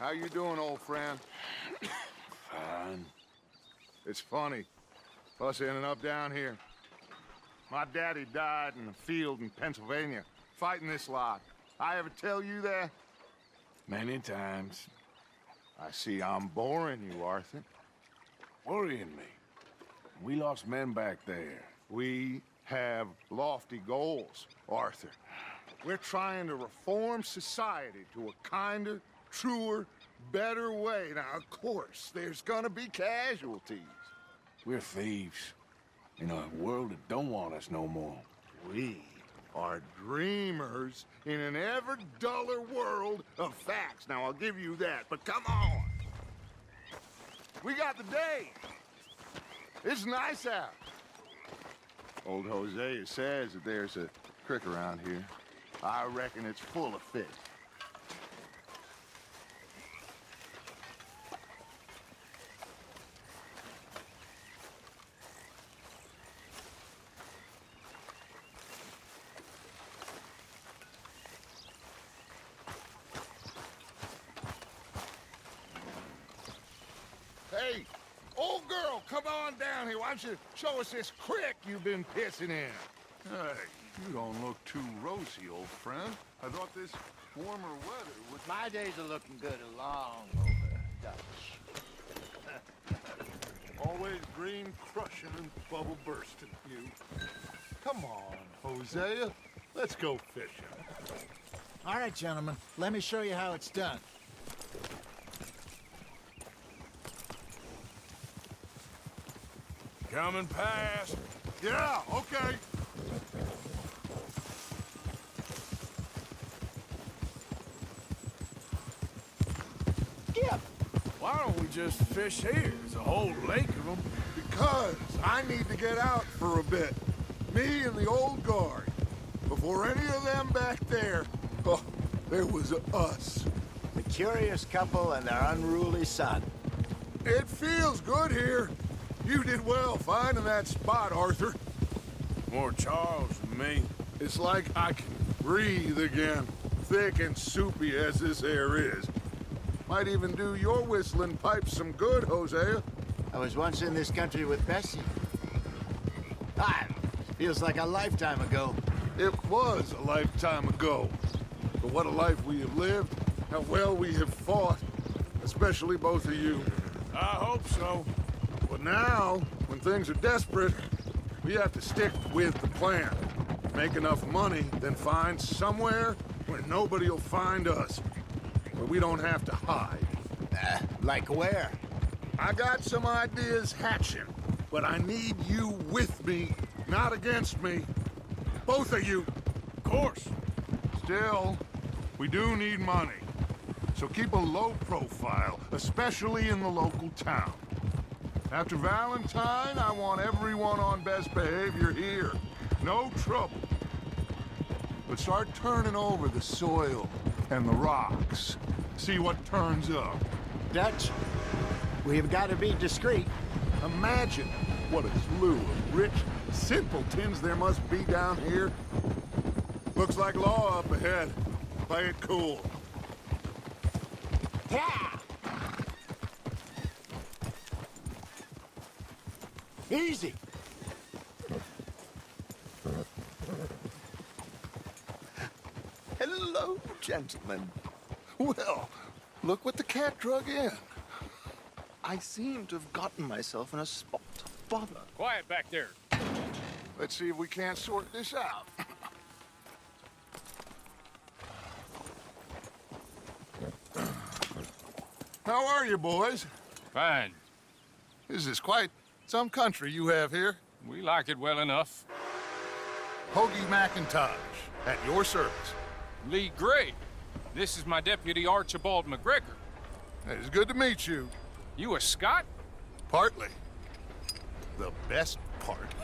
How you doing, old friend? Fine. It's funny, us ending up down here. My daddy died in a field in Pennsylvania, fighting this lot. I ever tell you that? Many times. I see I'm boring you, Arthur. Worrying me. We lost men back there. We have lofty goals, Arthur. We're trying to reform society to a kinder, truer, better way. Now, of course, there's gonna be casualties. We're thieves. In a world that don't want us no more. We are dreamers in an ever duller world of facts. Now, I'll give you that, but come on. We got the day. It's nice out. Old Hosea says that there's a creek around here. I reckon it's full of fish. Hey, old girl, come on down here. Why don't you show us this creek you've been pissing in? Hey, you don't look too rosy, old friend. I thought this warmer weather would... My days are looking good along over Dutch. Always green crushing and bubble bursting, you. Come on, Hosea. Let's go fishing. All right, gentlemen, let me show you how it's done. Coming past. Yeah, okay. Skip! Why don't we just fish here? There's a whole lake of them. Because I need to get out for a bit. Me and the old guard. Before any of them back there, oh, there was us. The curious couple and their unruly son. It feels good here. You did well finding that spot, Arthur. More Charles than me. It's like I can breathe again, thick and soupy as this air is. Might even do your whistling pipes some good, Hosea. I was once in this country with Bessie. Ah, feels like a lifetime ago. It was a lifetime ago. But what a life we have lived, how well we have fought, especially both of you. I hope so. But now, when things are desperate, we have to stick with the plan. Make enough money, then find somewhere where nobody will find us. Where we don't have to hide. Like where? I got some ideas hatching, but I need you with me, not against me. Both of you. Of course. Still, we do need money. So keep a low profile, especially in the local town. After Valentine, I want everyone on best behavior here. No trouble. But start turning over the soil and the rocks. See what turns up. Dutch, we've got to be discreet. Imagine what a slew of rich simpletons there must be down here. Looks like law up ahead. Play it cool. Yeah! Easy. Hello, gentlemen. Well, look what the cat drug in. I seem to have gotten myself in a spot of bother. Quiet back there. Let's see if we can't sort this out. How are you, boys? Fine. This is quite some country you have here. We like it well enough. Hoagie McIntosh, at your service. Lee Gray. This is my deputy Archibald McGregor. It's good to meet you. You a Scot? Partly. The best part.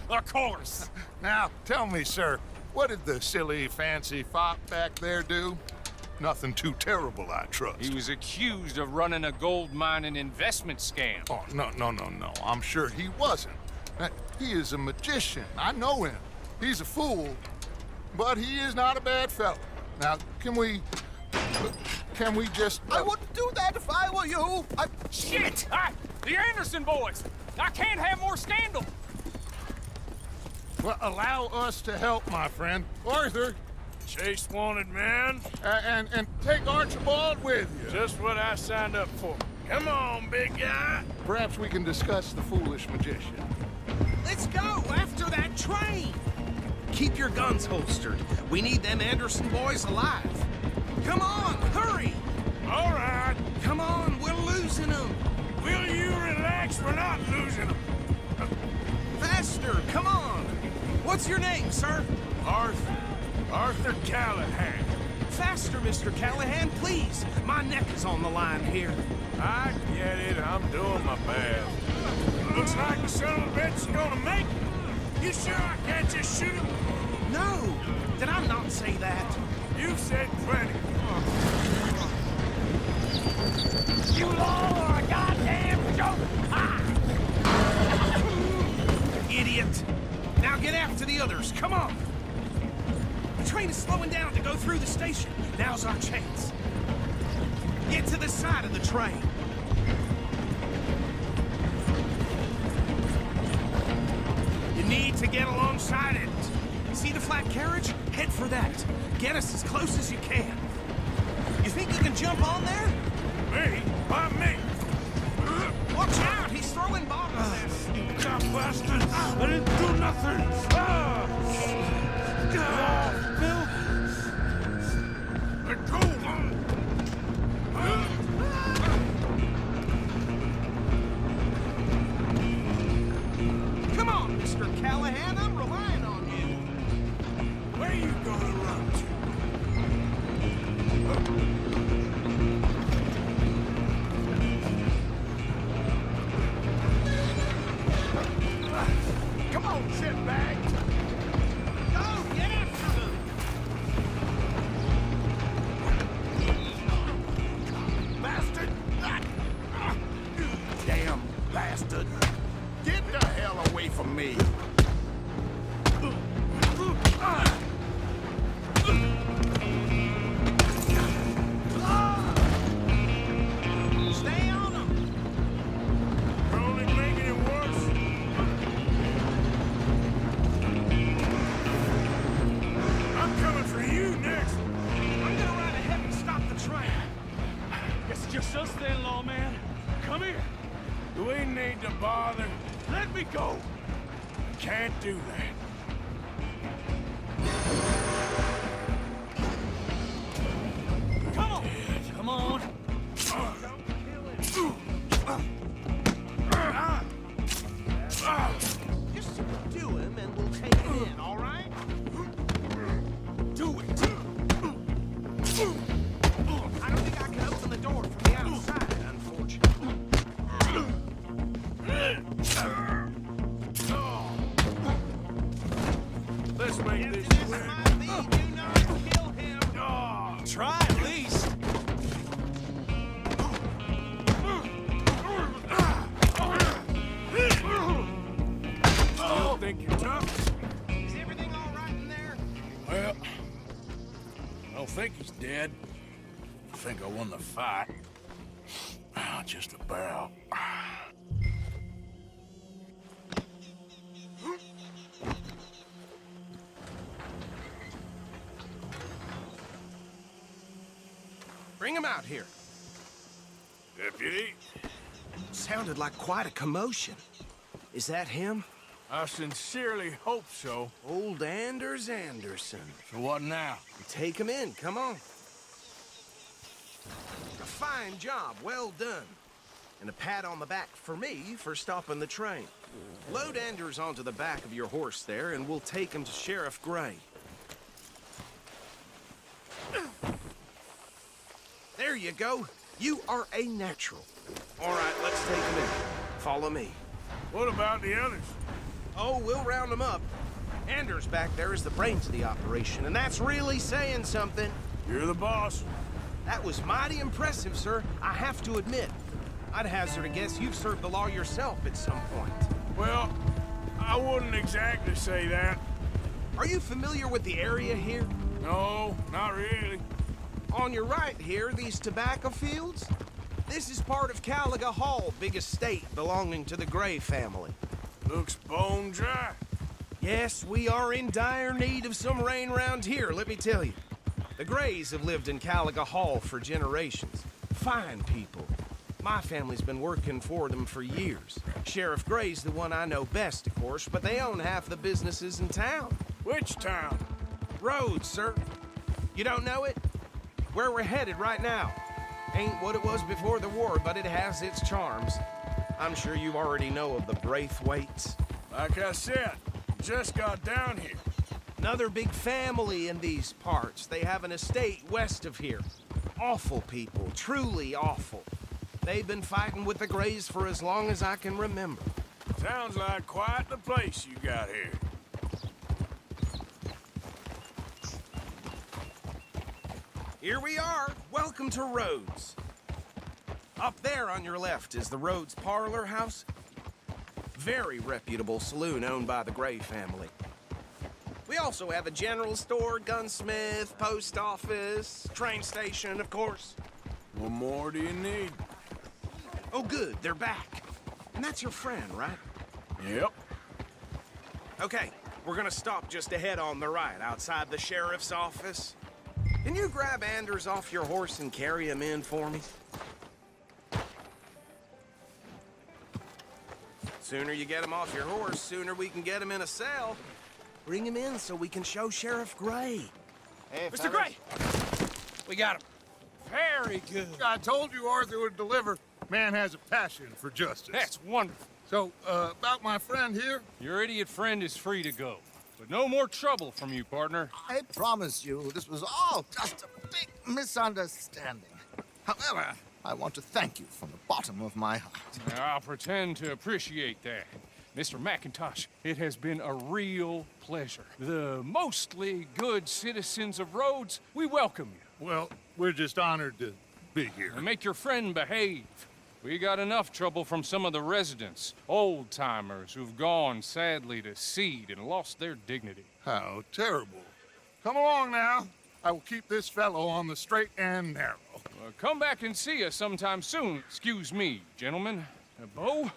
Of course. Now, tell me, sir, what did the silly, fancy fop back there do? Nothing too terrible, I trust. He was accused of running a gold mining investment scam. Oh, no. I'm sure he wasn't. He is a magician. I know him. He's a fool, but he is not a bad fellow. Now, can we Can we just... I wouldn't do that if I were you. Shit! The Anderson boys! I can't have more scandal! Well, allow us to help, my friend. Arthur, Chase wanted man. and take Archibald with you. Just what I signed up for. Come on, big guy. Perhaps we can discuss the foolish magician. Let's go after that train. Keep your guns holstered. We need them Anderson boys alive. Come on, hurry. All right. Come on, we're losing them. Will you relax? We're not losing them. Faster, come on. What's your name, sir? Arthur. Arthur Callahan. Faster, Mr. Callahan, please. My neck is on the line here. I get it. I'm doing my best. Looks like the son of a bitch is gonna make it. You sure I can't just shoot him? No, did I not say that? You said plenty. You all are a goddamn joke! Idiot. Now get after the others, come on. The train is slowing down to go through the station. Now's our chance. Get to the side of the train. You need to get alongside it. See the flat carriage? Head for that. Get us as close as you can. You think you can jump on there? Me? Why me? Watch out, he's throwing bottles at us. You dumb bastard! I didn't do nothing! Bill! Let go! Come on, Mr. Callahan, I'm relying on you. Where you gonna run to? Come on, shitbag! Go, get after them! Bastard! Damn bastard! Get the hell away from me! Stay on them! You're only making it worse. I'm coming for you next. I'm gonna ride ahead and stop the train. Guess it's just us then, lawman. Come here. Do we need to bother? Let me go. Can't do that. Come on. Come on. Just do him and we'll take it in, all right? Do it. I don't think I can open the door from the outside, unfortunately. Let's make If this this quick. might be, do not kill him. Try at least. Still think you're tough? Is everything all right in there? Well, I don't think he's dead. I think I won the fight. Just about. Bring him out here. Deputy, Sounded like quite a commotion. Is that him? I sincerely hope so. Old Anders Anderson. So what now? Take him in, come on. A fine job, well done. And a pat on the back for me for stopping the train. Load Anders onto the back of your horse there, and we'll take him to Sheriff Gray. There you go. You are a natural. All right, let's take him in. Follow me. What about the others? Oh, we'll round them up. Anders back there is the brains of the operation, and that's really saying something. You're the boss. That was mighty impressive, sir. I have to admit. I'd hazard a guess you've served the law yourself at some point. Well, I wouldn't exactly say that. Are you familiar with the area here? No, not really. On your right here, these tobacco fields? This is part of Caliga Hall, big estate belonging to the Gray family. Looks bone dry. Yes, we are in dire need of some rain round here, let me tell you. The Grays have lived in Caliga Hall for generations. Fine people. My family's been working for them for years. Sheriff Gray's the one I know best, of course, but they own half the businesses in town. Which town? Rhodes, sir. You don't know it? Where we're headed right now. Ain't what it was before the war, but it has its charms. I'm sure you already know of the Braithwaites. Like I said, just got down here. Another big family in these parts. They have an estate west of here. Awful people, truly awful. They've been fighting with the Grays for as long as I can remember. Sounds like quite the place you got here. Here we are. Welcome to Rhodes. Up there on your left is the Rhodes Parlor House. Very reputable saloon owned by the Gray family. We also have a general store, gunsmith, post office, train station, of course. What more do you need? Oh, good, they're back. And that's your friend, right? Yep. Okay, we're gonna stop just ahead on the right, outside the sheriff's office. Can you grab Anders off your horse and carry him in for me? Sooner you get him off your horse, sooner we can get him in a cell. Bring him in so we can show Sheriff Gray. Hey, Mr. Gray! We got him. Very good. I told you Arthur would deliver. Man has a passion for justice. That's wonderful. So, about my friend here? Your idiot friend is free to go. But no more trouble from you, partner. I promise you, this was all just a big misunderstanding. However, I want to thank you from the bottom of my heart. I'll pretend to appreciate that. Mr. McIntosh, it has been a real pleasure. The mostly good citizens of Rhodes, we welcome you. Well, we're just honored to be here. And make your friend behave. We got enough trouble from some of the residents, old-timers who've gone, sadly, to seed and lost their dignity. How terrible. Come along now. I will keep this fellow on the straight and narrow. Come back and see us sometime soon. Excuse me, gentlemen. Bo,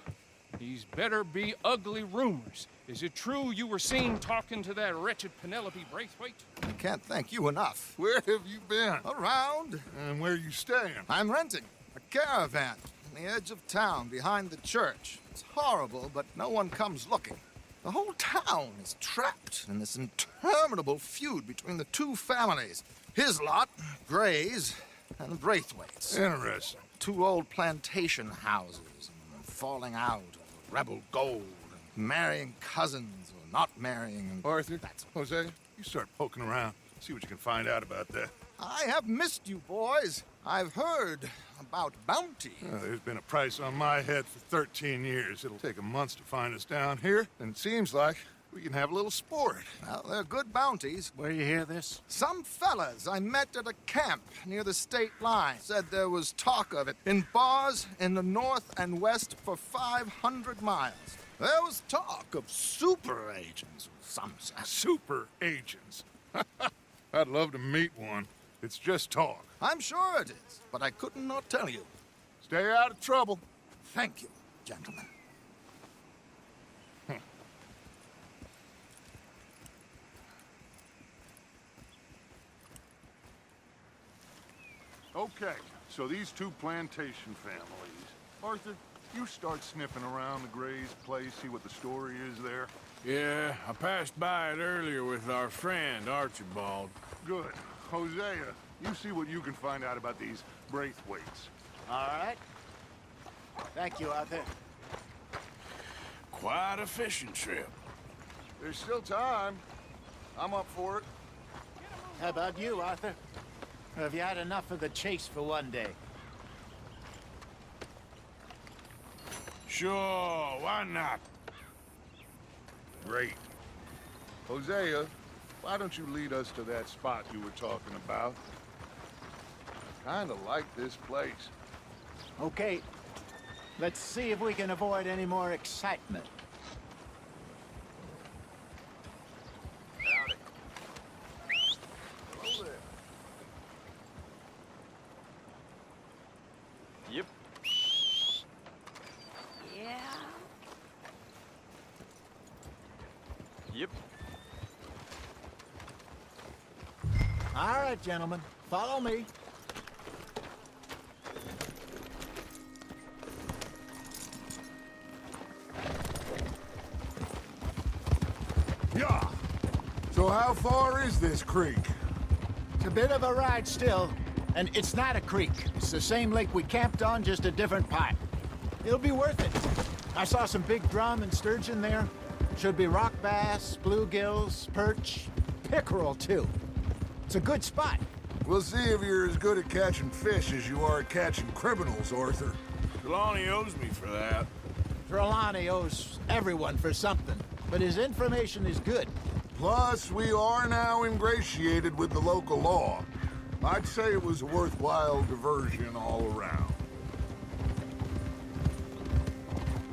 these better be ugly rumors. Is it true you were seen talking to that wretched Penelope Braithwaite? I can't thank you enough. Where have you been? Around, And where you staying? I'm renting a caravan on the edge of town behind the church. It's horrible, but no one comes looking. The whole town is trapped in this interminable feud between the two families. His lot, Gray's, and the Braithwaites. Interesting. Two old plantation houses, and falling out over rebel gold, and marrying cousins or not marrying. And Arthur, Jose, you start poking around. See what you can find out about that. I have missed you, boys. I've heard about bounty. There's been a price on my head for 13 years. It'll take 'em months to find us down here, and it seems like we can have a little sport. Well, they're good bounties. Where you hear this? Some fellas I met at a camp near the state line said there was talk of it in bars in the north and west for 500 miles. There was talk of super agents of some sort. Super agents. I'd love to meet one. It's just talk. I'm sure it is, but I couldn't not tell you. Stay out of trouble. Thank you, gentlemen. Okay, so these two plantation families. Arthur, you start sniffing around the Gray's place, see what the story is there. Yeah, I passed by it earlier with our friend, Archibald. Good. Hosea, you see what you can find out about these Braithwaites. All right. Thank you, Arthur. Quite a fishing trip. There's still time. I'm up for it. How about you, Arthur? Or have you had enough of the chase for one day? Sure, why not? Great. Hosea, why don't you lead us to that spot you were talking about? I kinda like this place. Okay. Let's see if we can avoid any more excitement. Howdy. Hello there. Yep. All right, gentlemen. Follow me. Yeah. So how far is this creek? It's a bit of a ride still, and it's not a creek. It's the same lake we camped on, just a different part. It'll be worth it. I saw some big drum and sturgeon there. Should be rock bass, bluegills, perch, pickerel too. It's a good spot. We'll see if you're as good at catching fish as you are at catching criminals, Arthur. Trelawney owes me for that. Trelawney owes everyone for something, but his information is good. Plus, we are now ingratiated with the local law. I'd say it was a worthwhile diversion all around.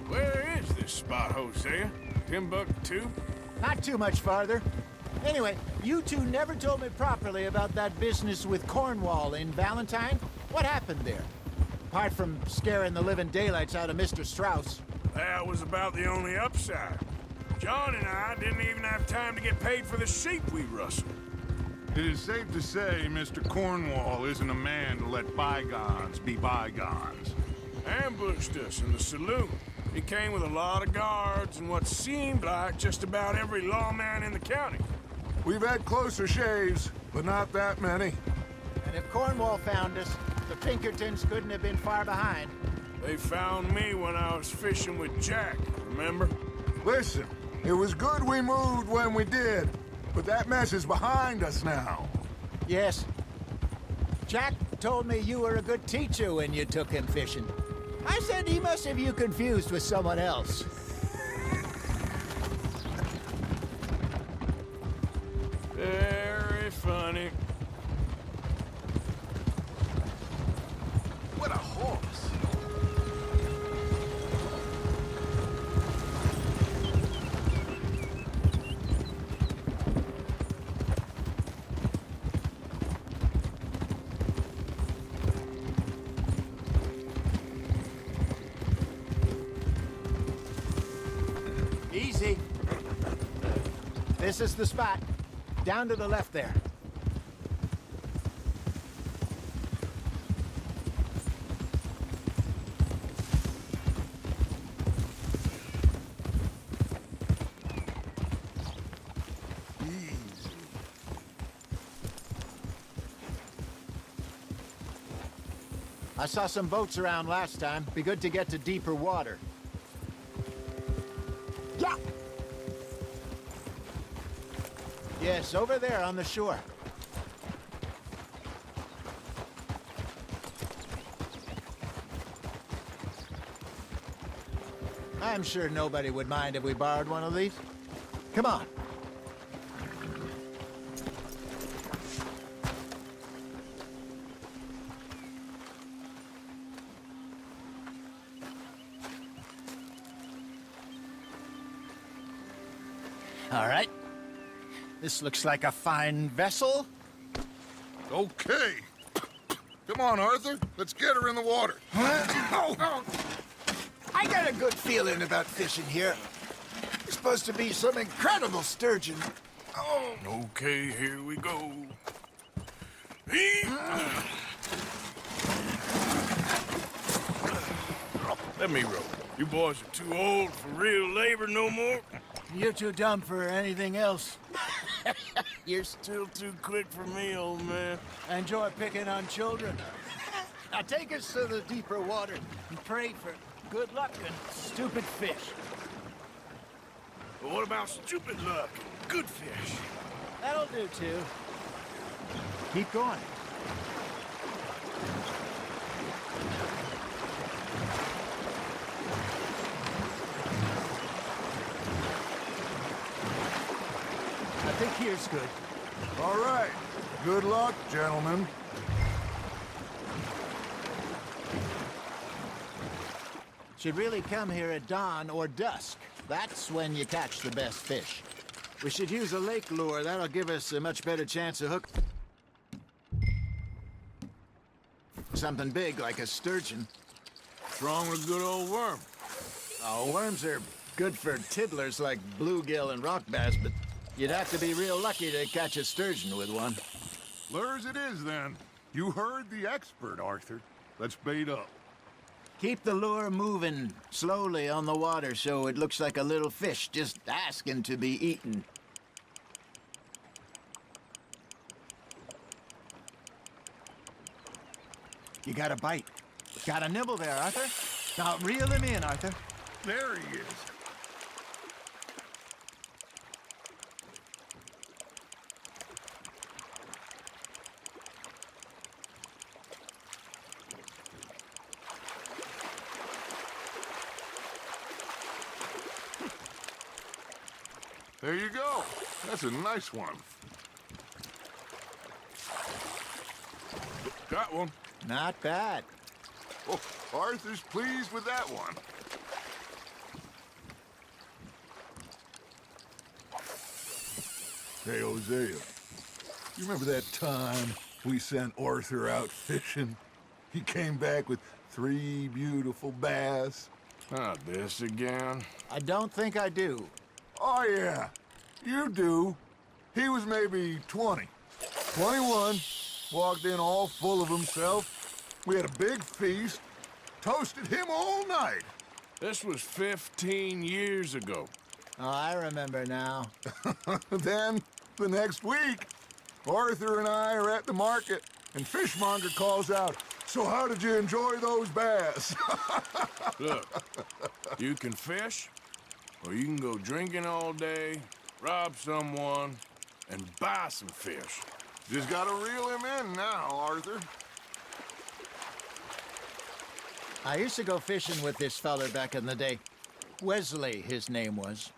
Where is this spot, Hosea? Timbuktu? Not too much farther. Anyway, you two never told me properly about that business with Cornwall in Valentine. What happened there? Apart from scaring the living daylights out of Mr. Strauss. That was about the only upside. John and I didn't even have time to get paid for the sheep we rustled. It is safe to say Mr. Cornwall isn't a man to let bygones be bygones. Ambushed us in the saloon. He came with a lot of guards and what seemed like just about every lawman in the county. We've had closer shaves, but not that many. And if Cornwall found us, the Pinkertons couldn't have been far behind. They found me when I was fishing with Jack, remember? Listen, it was good we moved when we did, but that mess is behind us now. Yes. Jack told me you were a good teacher when you took him fishing. I said he must have you confused with someone else. Very funny. What a horse! Easy. This is the spot. Down to the left there. I saw some boats around last time. Be good to get to deeper water. Yeah! Yes, over there on the shore. I'm sure nobody would mind if we borrowed one of these. Come on. All right. This looks like a fine vessel. Okay. Come on, Arthur. Let's get her in the water. Oh. I got a good feeling about fishing here. There's supposed to be some incredible sturgeon. Oh. Okay, here we go. Let me row. You boys are too old for real labor no more. You're too dumb for anything else. You're still too quick for me, old man. I enjoy picking on children. Now take us to the deeper water and pray for good luck and stupid fish. But what about stupid luck and good fish? That'll do, too. Keep going. I think here's good. All right. Good luck, gentlemen. Should really come here at dawn or dusk. That's when you catch the best fish. We should use a lake lure. That'll give us a much better chance of hook. Something big like a sturgeon. What's wrong with good old worm? Oh, worms are good for tiddlers like bluegill and rock bass, but you'd have to be real lucky to catch a sturgeon with one. Lures it is, then. You heard the expert, Arthur. Let's bait up. Keep the lure moving slowly on the water so it looks like a little fish just asking to be eaten. You got a bite. Got a nibble there, Arthur. Now reel him in, Arthur. There he is. There you go. That's a nice one. Got one. Not bad. Oh, Arthur's pleased with that one. Hey, Hosea. You remember that time we sent Arthur out fishing? He came back with 3 beautiful bass. Not this again. I don't think I do. Oh, yeah. You do. He was maybe 20. 21. Walked in all full of himself. We had a big feast. Toasted him all night. This was 15 years ago. Oh, I remember now. Then, the next week, Arthur and I are at the market, and Fishmonger calls out, "So how did you enjoy those bass?" Look, you can fish, or you can go drinking all day, rob someone, and buy some fish. Just gotta reel him in now, Arthur. I used to go fishing with this feller back in the day. Wesley, his name was.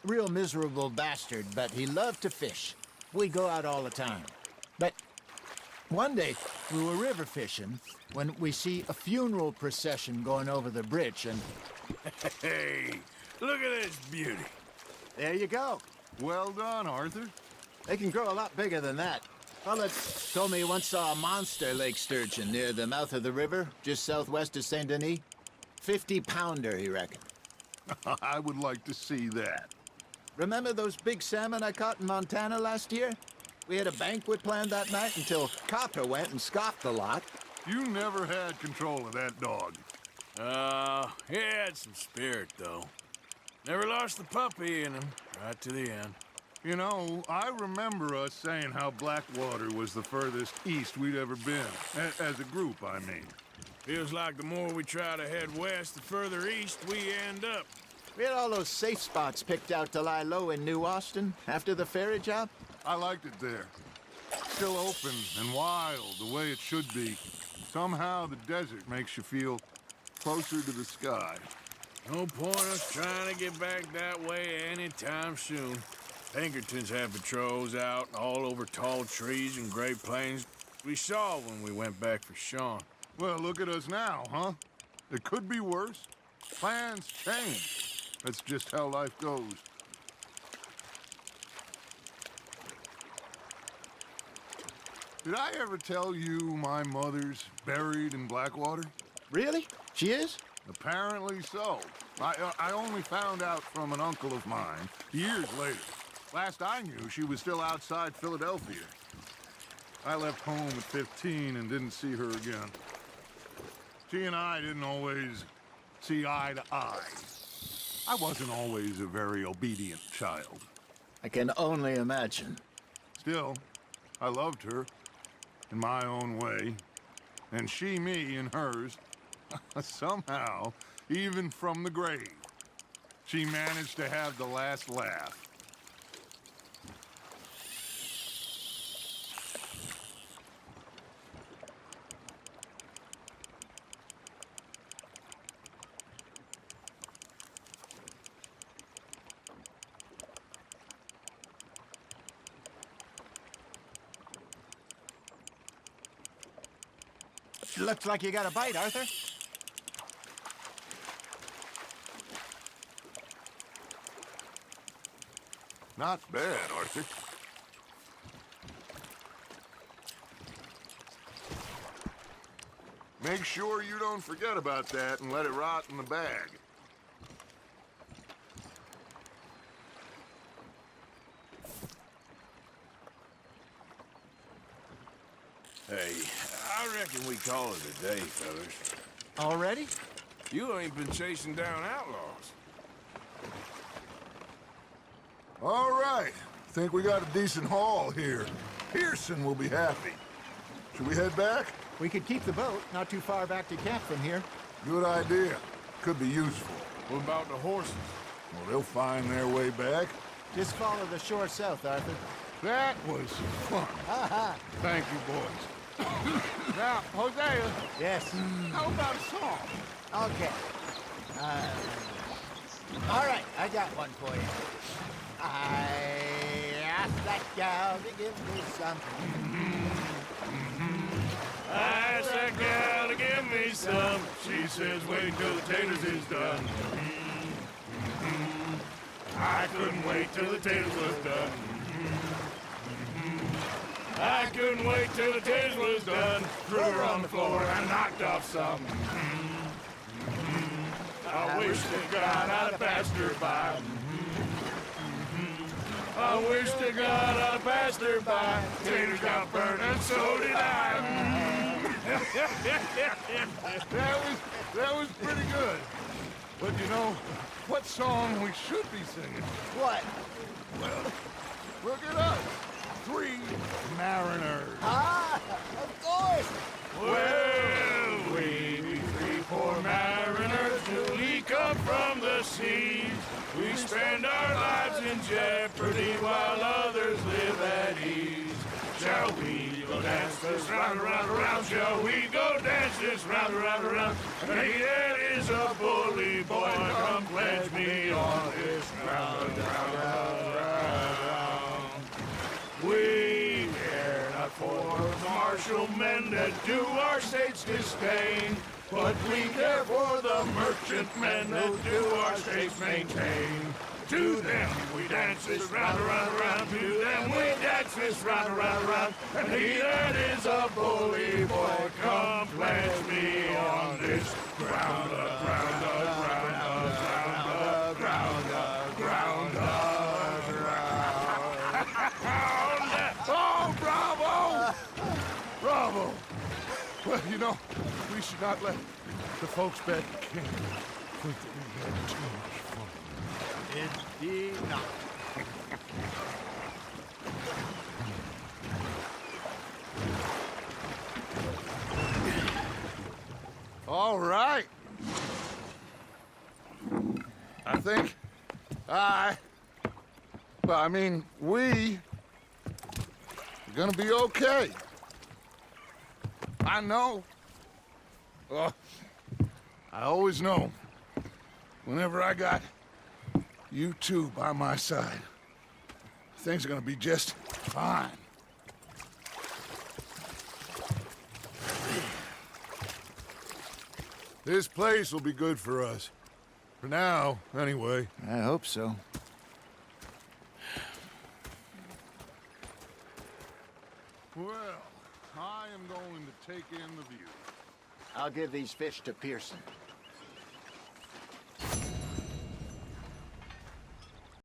Real miserable bastard, but he loved to fish. We go out all the time. But one day, we were river fishing when we see a funeral procession going over the bridge, and Hey, look at this beauty. there you go. Well done, Arthur. They can grow a lot bigger than that. Fella told me he once saw a monster lake sturgeon near the mouth of the river, just southwest of Saint Denis. 50-pounder, he reckoned. I would like to see that. Remember those big salmon I caught in Montana last year? We had a banquet planned that night until Copper went and scoffed a lot. You never had control of that dog. He had some spirit, though. Never lost the puppy in him, right to the end. You know, I remember us saying how Blackwater was the furthest east we'd ever been. As a group, I mean. Feels like the more we try to head west, the further east we end up. We had all those safe spots picked out to lie low in New Austin after the ferry job. I liked it there. Still open and wild, the way it should be. Somehow the desert makes you feel closer to the sky. No point us trying to get back that way anytime soon. Pinkertons have patrols out all over tall trees and Great Plains. We saw when we went back for Sean. Well, look at us now, huh? It could be worse. Plans change. That's just how life goes. Did I ever tell you my mother's buried in Blackwater? Really? She is? Apparently so. I only found out from an uncle of mine years later. Last I knew, she was still outside Philadelphia. I left home at 15 and didn't see her again. She and I didn't always see eye to eye. I wasn't always a very obedient child. I can only imagine. Still, I loved her in my own way, and she me in hers. Somehow, even from the grave, she managed to have the last laugh. Looks like you got a bite, Arthur. Not bad, Arthur. Make sure you don't forget about that and let it rot in the bag. I reckon we call it a day, fellas. Already? You ain't been chasing down outlaws. All right. Think we got a decent haul here. Pearson will be happy. Should we head back? We could keep the boat not too far back to camp from here. Good idea. Could be useful. What about the horses? Well, they'll find their way back. Just follow the shore south, Arthur. That was fun. Thank you, boys. Now, Hosea, Yes. how about a song? Okay. All right, I got one for you. I asked that gal to give me something. I asked that gal to give me some. She says, wait till the taters is done. I couldn't wait till the taters was done. I couldn't wait till the taters was done. Threw her on the floor and knocked off some. I wish to God I'd have passed her by. I wish to God I'd have passed her by. Taters got burned and so did I. That was pretty good. But you know, what song we should be singing? What? Look at us. 3 mariners. Ah, of course. Well, we be 3 poor mariners newly come from the seas. We spend our lives in jeopardy while others live at ease. Shall we go dance this round, around, around? Shall we go dance this round, around, around? Hey, that is a bully boy. Come pledge me on this round, round, round, round. We care not for the martial men that do our state's disdain, but we care for the merchant men that do our state's maintain. To them we dance this round, around, around. To them we dance this round, around, around. And he that is a bully boy, come pledge me on this ground, ground, ground, ground, ground, ground, ground. Oh, bravo! Bravo! Well, you know, we should not let the folks back at camp think that we had too much fun. Indeed not. All right. I think we are gonna be okay. I know. I always know. Whenever I got you two by my side, things are gonna be just fine. This place will be good for us. For now, anyway. I hope so. Well, I am going to take in the view. I'll give these fish to Pearson.